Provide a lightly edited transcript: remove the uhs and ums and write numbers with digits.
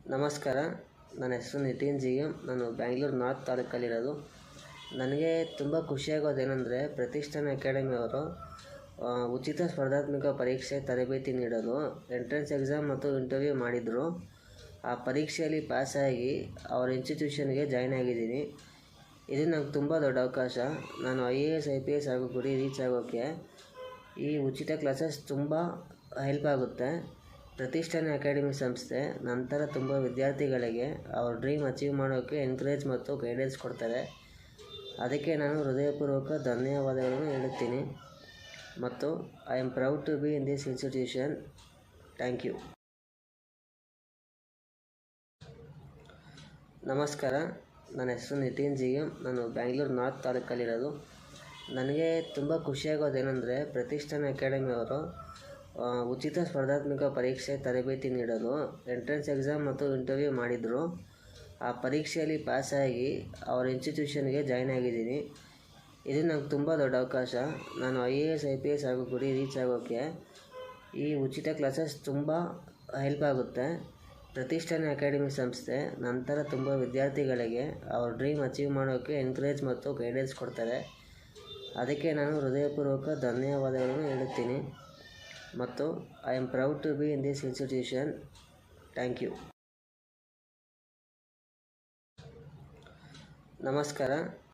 ನಮಸ್ಕಾರ. ನನ್ನ ಹೆಸರು ನಿತಿನ್ ಜಿ ಎಮ್. ನಾನು ಬ್ಯಾಂಗ್ಳೂರು ನಾರ್ತ್ ತಾಲೂಕಲ್ಲಿರೋದು. ನನಗೆ ತುಂಬ ಖುಷಿಯಾಗೋದೇನೆಂದರೆ, ಪ್ರತಿಷ್ಠಾನ ಅಕಾಡೆಮಿಯವರು ಉಚಿತ ಸ್ಪರ್ಧಾತ್ಮಕ ಪರೀಕ್ಷೆ ತರಬೇತಿ ನೀಡಲು ಎಂಟ್ರೆನ್ಸ್ ಎಕ್ಸಾಮ್ ಮತ್ತು ಇಂಟರ್ವ್ಯೂ ಮಾಡಿದರು. ಆ ಪರೀಕ್ಷೆಯಲ್ಲಿ ಪಾಸಾಗಿ ಅವರ ಇನ್ಸ್ಟಿಟ್ಯೂಷನ್ಗೆ ಜಾಯ್ನ್ ಆಗಿದ್ದೀನಿ. ಇದು ನಂಗೆ ತುಂಬ ದೊಡ್ಡ ಅವಕಾಶ. ನಾನು IAS IPS ಹಾಗೂ ಗುರಿ ರೀಚ್ ಆಗೋಕ್ಕೆ ಈ ಉಚಿತ ಕ್ಲಾಸಸ್ ತುಂಬ ಹೆಲ್ಪ್ ಆಗುತ್ತೆ. ಪ್ರತಿಷ್ಠಾನ ಅಕಾಡೆಮಿ ಸಂಸ್ಥೆ ನಂತರ ತುಂಬ ವಿದ್ಯಾರ್ಥಿಗಳಿಗೆ ಅವ್ರ ಡ್ರೀಮ್ ಅಚೀವ್ ಮಾಡೋಕ್ಕೆ ಎನ್ಕರೇಜ್ ಮತ್ತು ಗೈಡೆನ್ಸ್ ಕೊಡ್ತಾರೆ. ಅದಕ್ಕೆ ನಾನು ಹೃದಯಪೂರ್ವಕ ಧನ್ಯವಾದಗಳನ್ನು ಹೇಳುತ್ತೀನಿ ಮತ್ತು I am proud to be in this institution. Thank you. ನಮಸ್ಕಾರ. ನನ್ನ ಹೆಸರು ನಿತಿನ್ ಜಿ ಎಮ್. ನಾನು ಬ್ಯಾಂಗ್ಳೂರು ನಾರ್ತ್ ತಾಲೂಕಲ್ಲಿರೋದು. ನನಗೆ ತುಂಬ ಖುಷಿಯಾಗೋದೇನೆಂದರೆ, ಪ್ರತಿಷ್ಠಾನ ಅಕಾಡೆಮಿಯವರು ಉಚಿತ ಸ್ಪರ್ಧಾತ್ಮಕ ಪರೀಕ್ಷೆ ತರಬೇತಿ ನೀಡಲು ಎಂಟ್ರೆನ್ಸ್ ಎಕ್ಸಾಮ್ ಮತ್ತು ಇಂಟರ್ವ್ಯೂ ಮಾಡಿದರು. ಆ ಪರೀಕ್ಷೆಯಲ್ಲಿ ಪಾಸಾಗಿ ಅವರ ಇನ್ಸ್ಟಿಟ್ಯೂಷನ್ಗೆ ಜಾಯ್ನ್ ಆಗಿದ್ದೀನಿ. ಇದು ನಂಗೆ ತುಂಬ ದೊಡ್ಡ ಅವಕಾಶ. ನಾನು IAS IPS ಹಾಗೂ ಗುರಿ ರೀಚ್ ಆಗೋಕ್ಕೆ ಈ ಉಚಿತ ಕ್ಲಾಸಸ್ ತುಂಬ ಹೆಲ್ಪ್ ಆಗುತ್ತೆ. ಪ್ರತಿಷ್ಠಾನ ಅಕಾಡೆಮಿ ಸಂಸ್ಥೆ ನಂತರ ತುಂಬ ವಿದ್ಯಾರ್ಥಿಗಳಿಗೆ ಅವ್ರ ಡ್ರೀಮ್ ಅಚೀವ್ ಮಾಡೋಕ್ಕೆ ಎನ್ಕರೇಜ್ ಮತ್ತು ಗೈಡೆನ್ಸ್ ಕೊಡ್ತಾರೆ. ಅದಕ್ಕೆ ನಾನು ಹೃದಯಪೂರ್ವಕ ಧನ್ಯವಾದಗಳನ್ನು ಹೇಳುತ್ತೀನಿ ಮತ್ತು I am proud to be in this institution. Thank you. ನಮಸ್ಕಾರ.